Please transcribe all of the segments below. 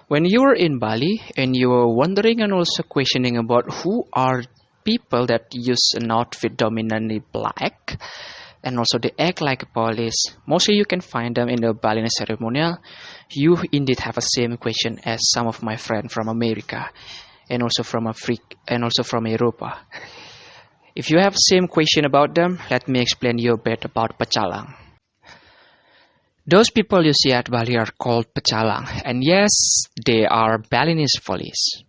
When you are in Bali and you are wondering and also questioning about who are people that use an outfit dominantly black and also they act like a police, mostly you can find them in the Balinese ceremonial. You indeed have a same question as some of my friends from America and also from Africa and also from Europa. If you have same question about them, let me explain you a bit about Pecalang. Those people you see at Bali are called Pecalang, and yes, they are Balinese police.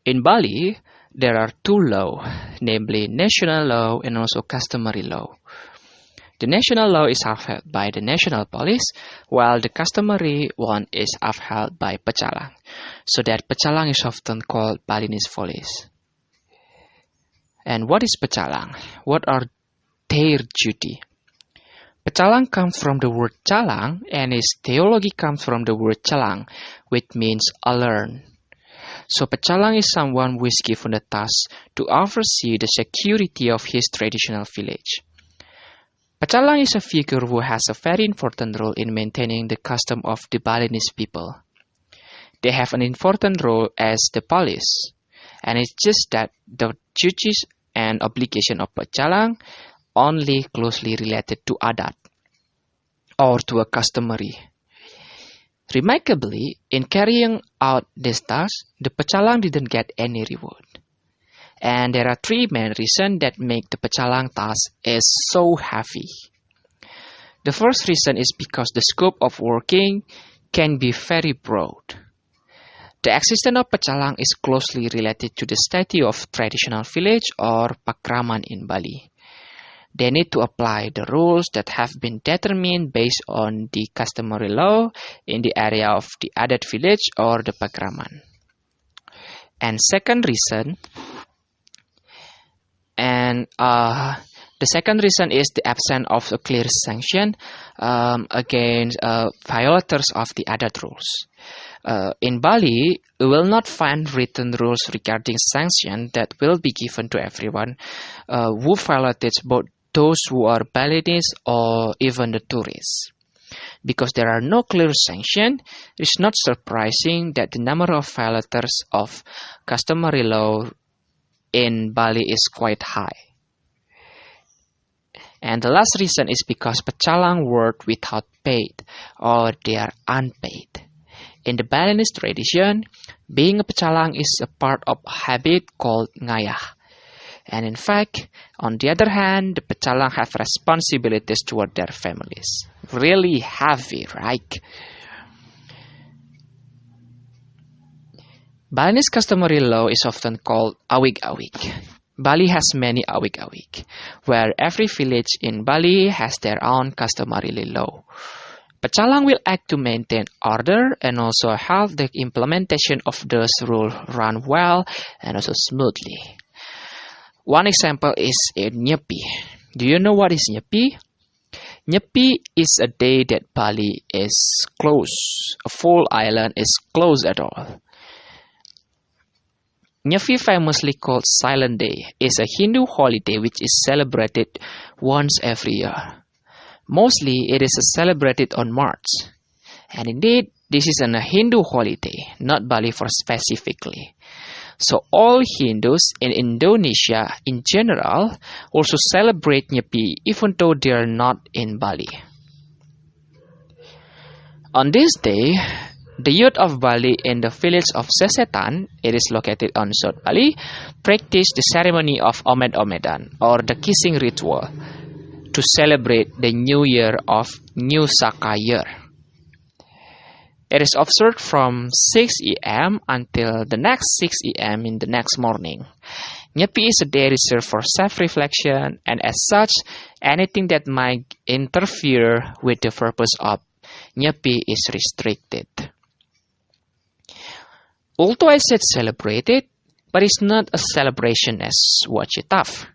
In Bali, there are two laws, namely national law and also customary law. The national law is upheld by the national police, while the customary one is upheld by Pecalang. So that Pecalang is often called Balinese police. And what is Pecalang? What are their duty? Pecalang comes from the word calang, and its theology comes from the word calang, which means alert. So Pecalang is someone who is given the task to oversee the security of his traditional village. Pecalang is a figure who has a very important role in maintaining the custom of the Balinese people. They have an important role as the police, and it's just that the duties and obligation of Pecalang only closely related to adat or to a customary. Remarkably, in carrying out this task, the Pecalang didn't get any reward. And there are three main reasons that make the Pecalang task is so heavy. The first reason is because the scope of working can be very broad. The existence of Pecalang is closely related to the status of traditional village or pakraman in Bali. They need to apply the rules that have been determined based on the customary law in the area of the adat village or the pakraman. And second reason, the second reason is the absence of a clear sanction against violators of the adat rules. In Bali, we will not find written rules regarding sanction that will be given to everyone who violates both those who are Balinese or even the tourists. Because there are no clear sanctions, it is not surprising that the number of violators of customary law in Bali is quite high. And the last reason is because Pecalang work without paid or they are unpaid. In the Balinese tradition, being a Pecalang is a part of a habit called ngayah. And in fact, on the other hand, the Pecalang have responsibilities toward their families. Really heavy, right? Balinese customary law is often called awik-awik. Bali has many awik-awik, where every village in Bali has their own customary law. Pecalang will act to maintain order and also help the implementation of those rules run well and also smoothly. One example is in Nyepi. Do you know what is Nyepi? Nyepi is a day that Bali is closed. A full island is closed at all. Nyepi, famously called Silent Day, is a Hindu holiday which is celebrated once every year. Mostly it is celebrated on March. And indeed, this is a Hindu holiday, not Bali for specifically. So all Hindus in Indonesia in general also celebrate Nyepi even though they are not in Bali. On this day, the youth of Bali in the village of Sesetan, it is located on South Bali, practice the ceremony of Omed-Omedan or the kissing ritual to celebrate the new year of New Saka year. It is observed from 6 a.m. until the next 6 a.m. in the next morning. Nyepi is a day reserved for self-reflection, and as such, anything that might interfere with the purpose of Nyepi is restricted. Although I said celebrated, but it's not a celebration as what you thought.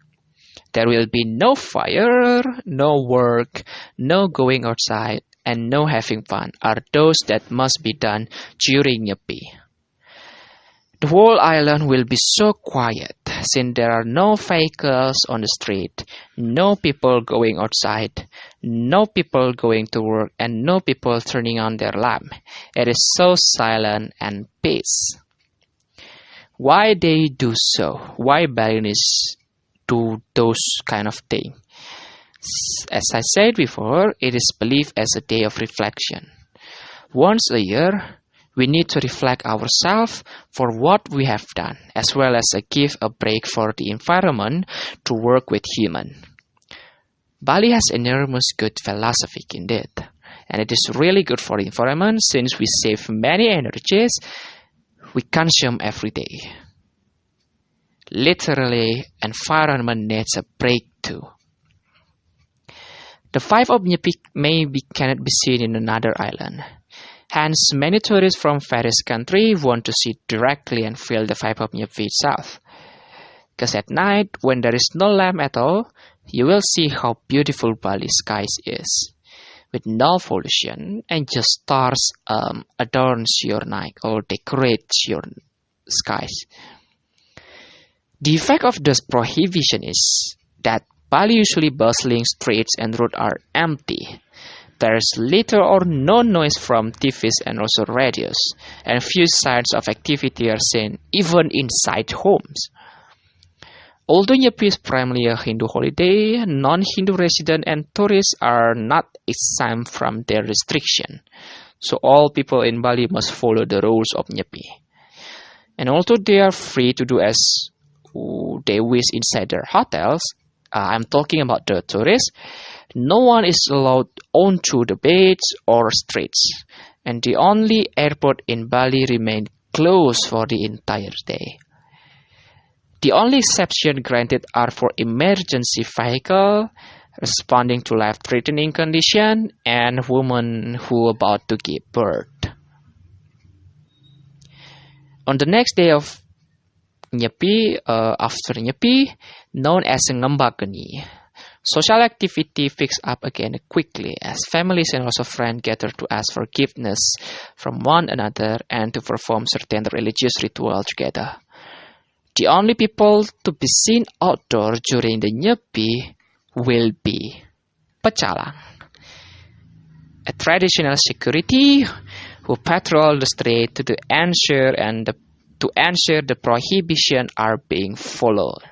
There will be no fire, no work, no going outside, and no having fun are those that must be done during Nyepi. The whole island will be so quiet. since there are no vehicles on the street, no people going outside, no people going to work, and no people turning on their lamp. It is so silent and peace. Why they do so? Why Balinese do those kind of things? As I said before, it is believed as a day of reflection. Once a year, we need to reflect ourselves for what we have done, as well as give a break for the environment to work with human. Bali has enormous good philosophy indeed, and it is really good for the environment since we save many energies we consume every day. Literally, environment needs a break too. The vibe of Nyepi maybe cannot be seen in another island. Hence, many tourists from various countries want to see directly and feel the vibe of Nyepi itself. Because at night, when there is no lamp at all, you will see how beautiful Bali skies is. With no pollution and just stars adorns your night or decorates your skies. The effect of this prohibition is that Bali usually bustling streets and roads are empty. There is little or no noise from TVs and also radios, and few signs of activity are seen even inside homes. Although Nyepi is primarily a Hindu holiday, non-Hindu residents and tourists are not exempt from their restriction. So all people in Bali must follow the rules of Nyepi. And although they are free to do as they wish inside their hotels, I'm talking about the tourists, no one is allowed onto the beach or streets, and the only airport in Bali remained closed for the entire day. The only exception granted are for emergency vehicle responding to life-threatening condition and women who are about to give birth. On the next day of Nyepi, after Nyepi, known as Ngembakeni, social activity picks up again quickly as families and also friends gather to ask forgiveness from one another and to perform certain religious rituals together. The only people to be seen outdoor during the Nyepi will be Pecalang, a traditional security who patrol the street to ensure the prohibition are being followed.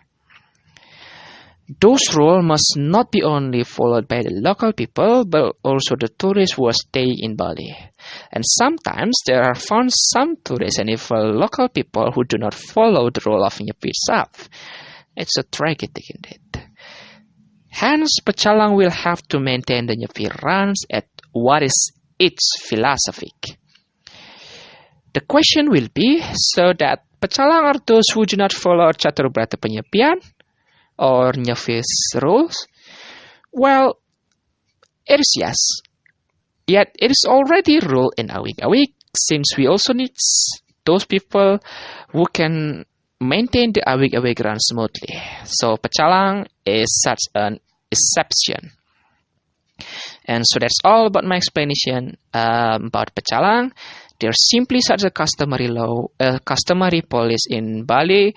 Those rules must not be only followed by the local people, but also the tourists who are staying in Bali. And sometimes there are found some tourists and even local people who do not follow the rule of Nyepi itself. It's a tragedy indeed. Hence, Pecalang will have to maintain the Nyepi runs at what is its philosophy. The question will be, so that Pecalang are those who do not follow Caturbrata Penyepian or Nyepi's rules? Well, it is yes. Yet it is already ruled in Awik-Awik, since we also need those people who can maintain the Awik-Awik run smoothly. So Pecalang is such an exception. And so that's all about my explanation about Pecalang. There's simply such a customary police in Bali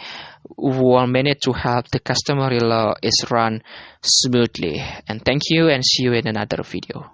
who are managed to help the customary law is run smoothly. And thank you and see you in another video.